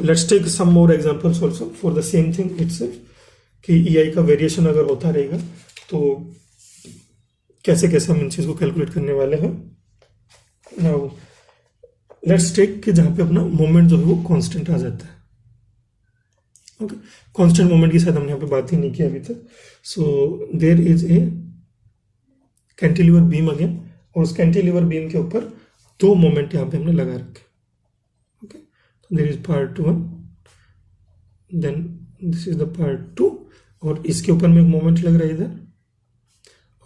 Let's take some more examples also for the same thing itself कि EI का variation अगर होता रहेगा तो कैसे कैसे हम इन चीज को कैलकुलेट करने वाले हैं। नाउ लेट्स टेक कि जहां पे अपना मोमेंट जो है वो कांस्टेंट आ जाता है। ओके, कांस्टेंट मोमेंट की शायद हमने यहाँ पे बात ही नहीं की अभी तक। So there is a cantilever beam again, और उस कैंटिलीवर बीम के ऊपर दो मोमेंट यहाँ पे हमने लगा रखे। ओके, तो there is part 1, then this is the part 2, और इसके ऊपर में एक मोमेंट लग रहा है इधर,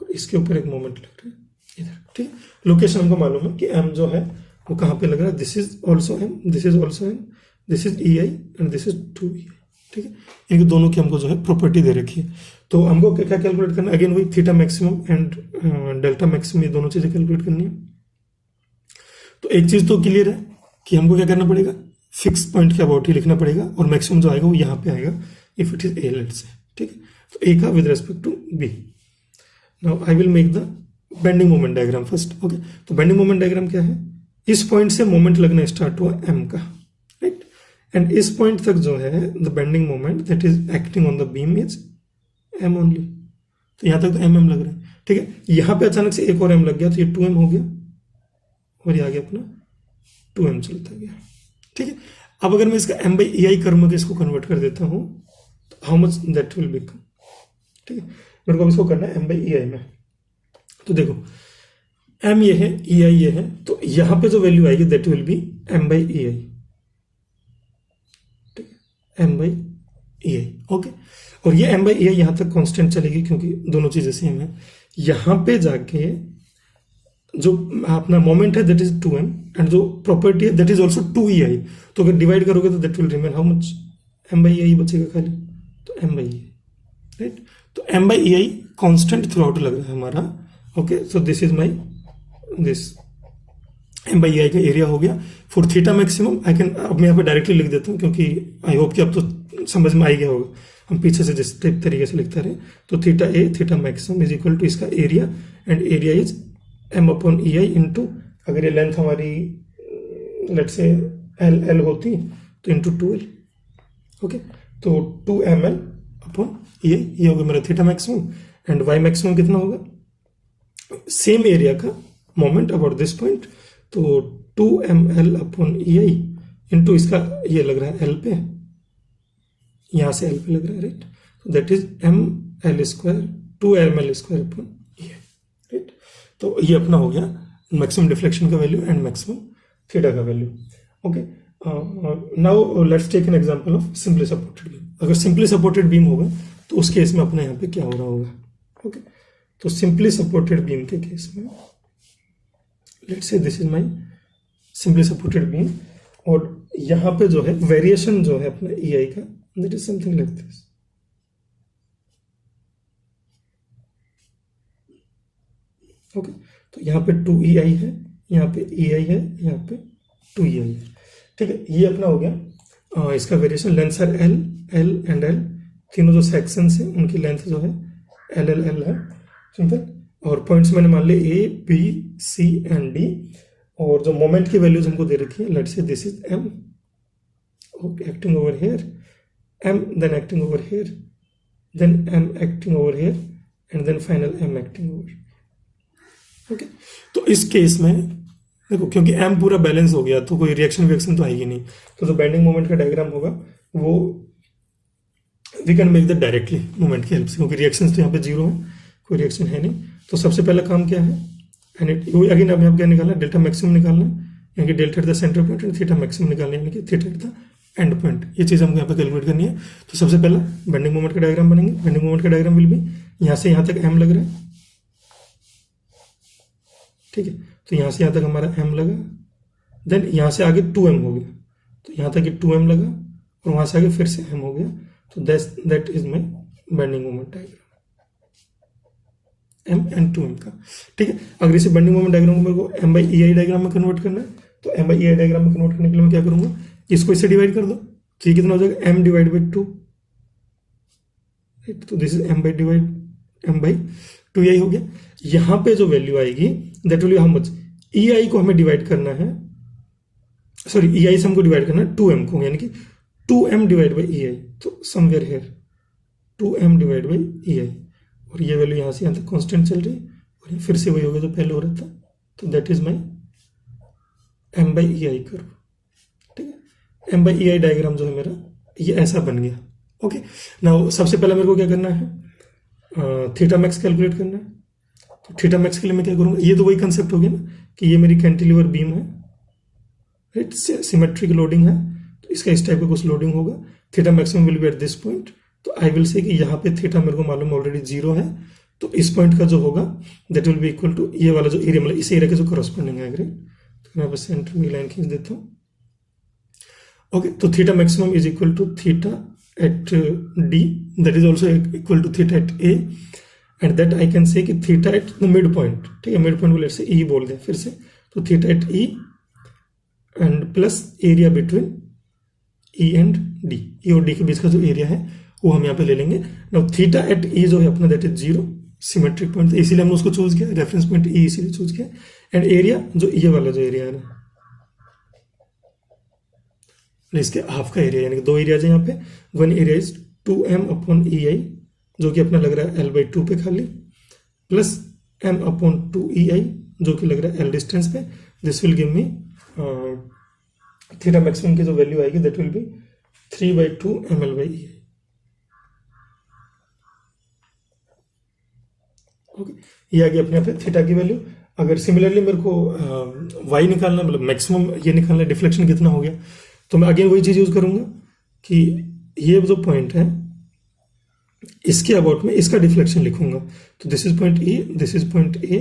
और इसके ऊपर एक मोमेंट लग रहा है इधर। ठीक, लोकेशन हमको मालूम है कि एम जो है वो कहाँ पे लग रहा है। This is also M, this is also M, this is E I and this is 2 E I. ठीक है, इनके दोनों की हमको जो है प्रॉपर्टी दे रखी है। तो हमको क्या क्या कैलकुलेट करना है, अगेन वही theta maximum and delta maximum, ये दोनों चीजें कैलकुलेट करनी है। तो एक चीज तो क्लियर है कि हमको क्या करना पड़ेगा, फिक्स पॉइंट के अबाउट ही लिखना पड़ेगा, और मैक्सिमम जो आएगा वो यहाँ पे आएगा if it is A, let's say. ठीक है, तो ए का with respect to B. Now I will make the bending moment diagram first. Okay, तो बेंडिंग मोमेंट डायग्राम क्या है, इस पॉइंट से मोमेंट लगना स्टार्ट हुआ एम का, राइट, एंड इस पॉइंट तक जो है the bending moment that is acting on the beam is am only. तो यहां तक तो एम लग रहा है। ठीक है, यहां पे अचानक से एक और एम लग गया तो ये 2m हो गया, और ये आ गया अपना 2m चलता गया। ठीक है, अब अगर मैं इसका m बाई EI कर्म के इसको कन्वर्ट कर देता हूं तो how much that will become. ठीक है, मेरे को इसको करना है m बाई EI में। तो देखो m ये है, EI ये है, तो यहां पे जो वैल्यू आएगी that will B m by EI। ठीक है, m बाई EI। ओके, और ये m बाई EI यहां तक कांस्टेंट चलेगी क्योंकि दोनों चीजें सेम है। यहां पे जाके जो अपना मोमेंट है दैट इज 2m, एंड जो प्रॉपर्टी है दैट इज ऑल्सो 2EI। तो अगर डिवाइड करोगे तो that will remain how much, m by EI बचेगा खाली, तो m बाई EI, राइट। तो m by EI constant through out लग रहा है हमारा। Okay, so this is my this m by EI का एरिया हो गया for theta maximum. I can, अब मैं यहाँ पे डायरेक्टली लिख देता हूँ क्योंकि आई होप कि अब तो समझ में आ गया होगा, हम पीछे से जिस तरीके से लिखते रहे। तो theta A, theta maximum is equal to इसका area, and area is m upon EI into, अगर ये लेंथ हमारी लेट से L होती तो इंटू 2L। ओके, तो 2ml अपॉन EI, ये होगा मेरा theta maximum, and y maximum कितना होगा, सेम एरिया का मोमेंट अबाउट दिस पॉइंट, तो 2ml अपॉन EI इंटू इसका ये लग रहा है L पे, यहां से L पे लग रहा है, राइट। तो that is ml square 2ml square upon EI, right. तो ये अपना हो गया मैक्सिमम डिफ्लेक्शन का वैल्यू एंड मैक्सिमम थीटा का value. Okay, now let's take an example of simply supported beam. अगर सिंपली सपोर्टेड बीम होगा तो उस केस में अपने यहाँ पे क्या हो रहा होगा। ओके, तो सिंपली सपोर्टेड बीम के केस में let's say this is my simply supported beam, और यहाँ पे जो है वेरिएशन जो है अपना EI का that is something like this. Okay, तो यहाँ पे 2EI है, यहाँ पे EI है, यहाँ पे 2EI है। ठीक है, ये अपना हो गया इसका वेरिएशन। लेंथ है L एंड L, तीनों जो सेक्शंस हैं उनकी लेंथ जो है L है, सिंपल। और पॉइंट्स मैंने मान लिए A, B, C and D, और जो मोमेंट की वैल्यूज हमको दे रखी है, let's say this is M acting over here, M then acting over here, then M acting over here, and then final M acting over. Okay, तो इस case में देखो क्योंकि m पूरा बैलेंस हो गया तो कोई रिएक्शन तो आएगी नहीं। तो जो बेंडिंग मोमेंट का डायग्राम होगा वो we can make the directly moment की हेल्प से, क्योंकि रिएक्शंस तो यहाँ पे 0 है, कोई रिएक्शन है नहीं। तो सबसे पहला काम क्या है, एंड अगेन अब यहाँ क्या निकालना है, डेल्टा मैक्सिमम निकालना है, यानी कि delta at the centre point, and theta maximum निकालना है, यानी कि theta at the end point. ये चीज हमको यहाँ पे कैलकुलेट करनी है। तो सबसे पहला बेंडिंग मोमेंट का डायग्राम बनेंगे। बेंडिंग मोमेंट का डायग्राम विल बी, यहाँ से यहाँ तक m लग रहा है, ठीक है, तो यहां से यहां तक हमारा m लगा, देन यहां से आगे 2m हो गया, तो यहां तक 2m लगा, और वहां से आगे फिर से m हो गया। तो that is my bending moment diagram, m and 2m का। ठीक है, अगर इसे बेंडिंग मोमेंट डायग्राम को मेरे को m बाई EI डायग्राम में कन्वर्ट करना है, तो m बाई EI डायग्राम में कन्वर्ट करने के लिए मैं क्या करूंगा, इसको इससे डिवाइड कर दो, तो ये कितना हो जाएगा, m डिवाइड बाई 2, राइट। तो this is m by 2EI हो गया। यहां पे जो वैल्यू आएगी that will B how much, EI को हमें डिवाइड करना है, सॉरी EI से हमको डिवाइड करना है 2m को, यानी कि 2m divide by E I, तो somewhere here 2m divide by E I, और ये वैल्यू यहाँ से यहाँ तक कांस्टेंट चल रही है, और ये फिर से वही होगा जो पहले हो रहा था, तो that is my m by E I curve. ठीक है, m by E I diagram जो है मेरा ये ऐसा बन गया। ओके, नाउ सबसे पहले मेरे को क्या करना है, थीटा मैक्स कैलकुलेट करना है। तो थीटा मैक्स के लिए मैं क्या करूँगा, ये तो वही कंसेप्ट हो गया ना कि ये मेरी कैंटिलीवर बीम है, राइट, सिमेट्रिक लोडिंग है, तो इसका इस टाइप का कुछ लोडिंग होगा, theta maximum will be at this point. तो आई विल से कि यहाँ पे थीटा मेरे को मालूम ऑलरेडी 0 है, तो इस पॉइंट का जो होगा that will be equal to ये वाला जो एरिया, मतलब इस एरिया के जो करस्पॉन्डिंग है, राइट। तो मैं बस सेंटर में लाइन खींच देता हूँ। ओके, तो theta maximum is equal to theta at D, that is also equal to theta at A, and that I can say कि theta at the mid point, ठीक है, मिड पॉइंट को late से ई बोल दें फिर से, तो theta at E and plus area between E and D, E और डी के बीच का जो एरिया है वो हम यहाँ पे ले लेंगे। नाउ थीटा एट ई जो है अपना दैट इज 0, सिमेट्रिक पॉइंट, इसीलिए हमने उसको चूज किया, रेफरेंस पॉइंट ई इसीलिए चूज किया, एंड एरिया जो ये वाला जो एरिया है ना, इसके हाफ का एरिया, यानी कि 2 एरियाज है यहाँ पे, one area is 2m upon E I जो कि अपना लग रहा है l/2 पे खाली, प्लस m अपॉन 2ei जो कि लग रहा है l डिस्टेंस पे। This will give me theta maximum की जो वैल्यू आएगी that will B 3/2 ml/ei। Okay, ये आ गई अपने आप थीटा की वैल्यू। अगर सिमिलरली मेरे को y निकालना, मतलब मैक्सिमम ये निकालना, डिफ्लेक्शन कितना हो गया, तो मैं अगेन वही चीज यूज करूंगा कि ये जो पॉइंट है इसके अबाउट में इसका डिफ्लेक्शन लिखूंगा, तो this is point A, this is point A,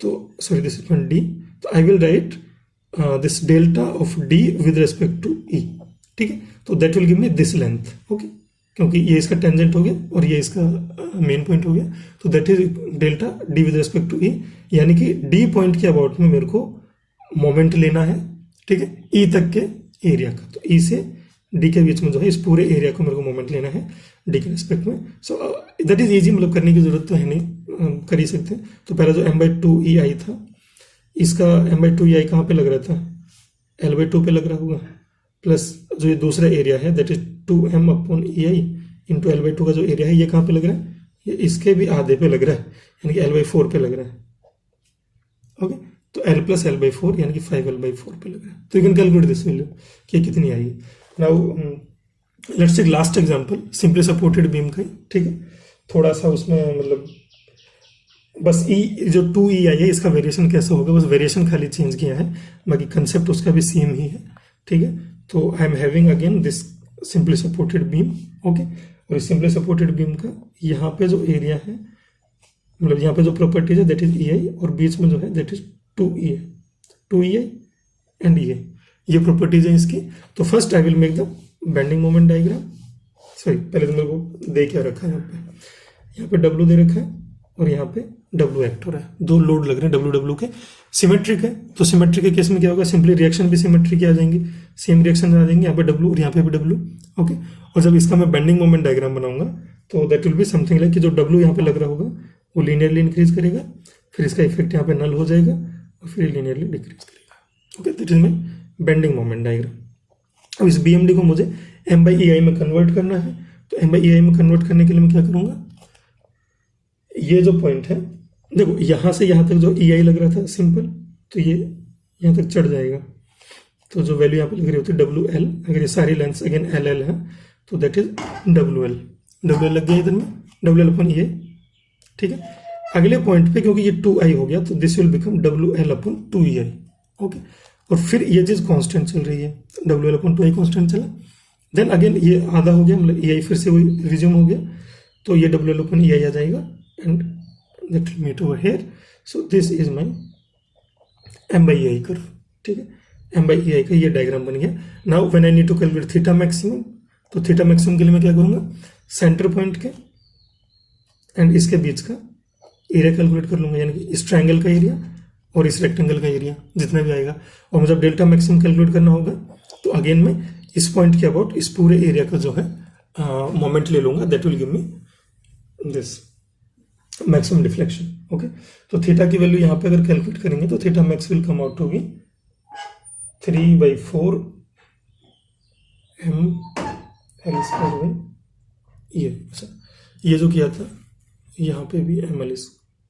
तो sorry this is point D, तो I will write this delta of D with respect to E. ठीक है, तो that will give me this length. Okay, क्योंकि ये इसका tangent हो गया और ये इसका मेन पॉइंट हो गया, तो that is delta D with respect to E, यानी कि डी पॉइंट के अबाउट में मेरे को मोमेंट लेना है, ठीक है, ई तक के एरिया का, तो ई से डी के बीच में जो है इस पूरे एरिया को मेरे को मोमेंट लेना है डी के रेस्पेक्ट में। सो दैट इज इजी, मतलब करने की जरूरत तो है नहीं, कर ही सकते हैं। तो पहला जो m/2ei था, इसका m/2ei कहाँ पे लग रहा था, l/2 पे लग रहा होगा, प्लस जो ये दूसरा एरिया है that is 2m upon ei into l/2 का जो एरिया है ये कहाँ पे लग रहा है, ये इसके भी आधे पे लग रहा है, यानी कि l/4 पे लग रहा है। ओके, तो l प्लस l/4 यानी कि 5l/4 पे लग रहा है। तो you can calculate this value कि कितनी आएगी। Now let's take last example, simply supported beam का, ठीक है, थोड़ा सा उसमें मतलब बस ई जो 2ei है इसका वेरिएशन कैसे होगा, बस वेरिएशन खाली चेंज किया है, बाकी कंसेप्ट उसका भी सेम ही है। ठीक है, तो I am having again this simply supported beam. Okay, और इस सिंपली सपोर्टेड बीम का यहाँ पे जो एरिया है, मतलब यहाँ पे जो प्रॉपर्टीज है दैट इज ei, और बीच में जो है दैट इज 2ei एंड ये प्रॉपर्टीज है इसकी। तो first I will make the bending moment diagram. Sorry, पहले तो मेरे को दे क्या रखा है, यहाँ पे W दे रखा है और यहाँ पे W एक्ट हो रहा है, 2 लोड लग रहे हैं W के, सिमेट्रिक है। तो सिमेट्रिक के केस में क्या होगा, सिंपली रिएक्शन भी सिमेट्रिक आ जाएंगे, सेम रिएक्शन आ जाएंगे, यहाँ पे W और यहाँ पे भी W। ओके, और जब इसका मैं बेंडिंग मोमेंट डायग्राम बनाऊंगा तो that will be something like कि जो W यहाँ पे लग रहा होगा वो लीनियरली इंक्रीज करेगा, फिर इसका इफेक्ट यहाँ पे नल हो जाएगा और फिर लीनियरली डिक्रीज करेगा। Okay, that is my bending moment diagram. अब इस BMD को मुझे m/ei में कन्वर्ट करना है, तो m/ei में कन्वर्ट करने के लिए मैं क्या करूंगा, ये जो पॉइंट है देखो, यहां से यहां तक जो ei लग रहा था सिंपल, तो ये यहां तक चढ़ जाएगा, तो जो वैल्यू यहाँ पे लग रही होती है WL, अगर ये सारी लेंथ अगेन LL है तो दैट इज WL लग गया इधर में, WL अपॉन ei। ठीक है, अगले पॉइंट पे क्योंकि ये 2i हो गया तो this will become WL upon 2ei। Okay, और फिर ये चीज कांस्टेंट चल रही है, WL अपॉन 2i कांस्टेंट चला, देन अगेन ये आधा हो गया, मतलब ei फिर से वही रिज्यूम हो गया, तो ये WL अपॉन ei आ जाएगा and that will meet over here. So this is my m/ei curve. ठीक है, m/ei का ये डायग्राम बन गया। Now when I need to calculate theta maximum, तो थीटा मैक्सिमम के लिए मैं क्या करूंगा, सेंटर पॉइंट के एंड इसके बीच का एरिया कैलकुलेट कर लूंगा, यानी कि इस ट्रायंगल का एरिया और इस रेक्टेंगल का एरिया जितना भी आएगा, और मुझे डेल्टा मैक्सिमम कैलकुलेट करना होगा तो अगेन मैं इस पॉइंट के अबाउट इस पूरे एरिया का जो है मोमेंट ले लूंगा, that will give me this maximum deflection. Okay, तो थीटा की वैल्यू यहाँ पे अगर कैलकुलेट करेंगे तो theta max will come out to be 3/4 m L square by ये जो किया था यहाँ पे भी एम एल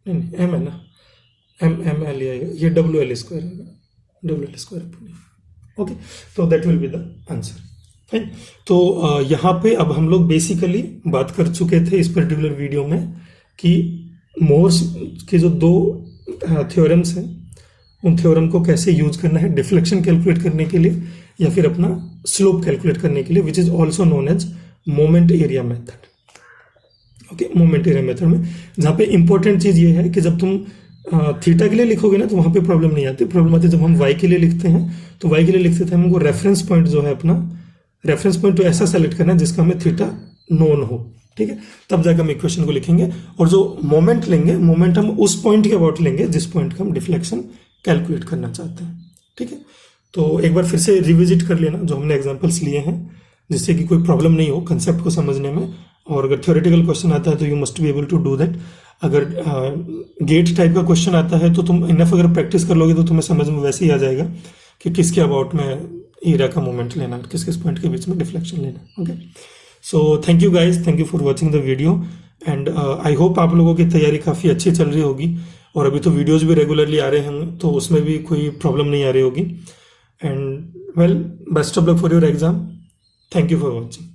नहीं एम है ना, एम एल आएगा, ये डब्ल्यू एल स्क्वायर आएगा, W L square upon. Okay, तो that will be the answer. Fine. तो यहाँ पे अब हम लोग बेसिकली बात कर चुके थे इस पर्टिकुलर वीडियो में कि मोर्स के जो दो थ्योरम्स हैं उन थ्योरम को कैसे यूज करना है डिफ्लेक्शन कैलकुलेट करने के लिए या फिर अपना स्लोप कैलकुलेट करने के लिए, which is also known as moment area method. Okay, moment area method में जहाँ पे इंपॉर्टेंट चीज ये है कि जब तुम थीटा के लिए लिखोगे ना तो वहां पे प्रॉब्लम नहीं आती। प्रॉब्लम आती है जब हम वाई के लिए लिखते हैं, तो वाई के लिए लिखते थे हमको रेफरेंस पॉइंट जो है अपना रेफरेंस पॉइंट तो ऐसा सेलेक्ट करना है जिसका हमें थीटा नोन हो, ठीक है, तब जाकर हम इक्वेशन को लिखेंगे। और जो मोमेंट लेंगे, मोमेंट हम उस पॉइंट के अबाउट लेंगे जिस पॉइंट का हम डिफ्लेक्शन कैलकुलेट करना चाहते हैं, ठीक है। तो एक बार फिर से रिविजिट कर लेना जो हमने एग्जांपल्स लिए हैं, जिससे कि कोई प्रॉब्लम नहीं हो कंसेप्ट को समझने में। और अगर थ्योरेटिकल क्वेश्चन आता है तो you must be able to do that. अगर गेट टाइप का क्वेश्चन आता है तो तुम इनफ अगर प्रैक्टिस कर लोगे तो तुम्हें समझ में वैसे ही आ जाएगा कि किसके अबाउट में एरिया का मोमेंट लेना, किस किस पॉइंट के बीच में डिफ्लेक्शन लेना। Okay, so thank you guys, thank you for watching the video and I hope आप लोगों की तैयारी काफ़ी अच्छी चल रही होगी। और अभी तो वीडियोज़ भी रेगुलरली आ रहे हैं तो उसमें भी कोई प्रॉब्लम नहीं आ रही होगी। And well, best of luck for your exam. Thank you for watching.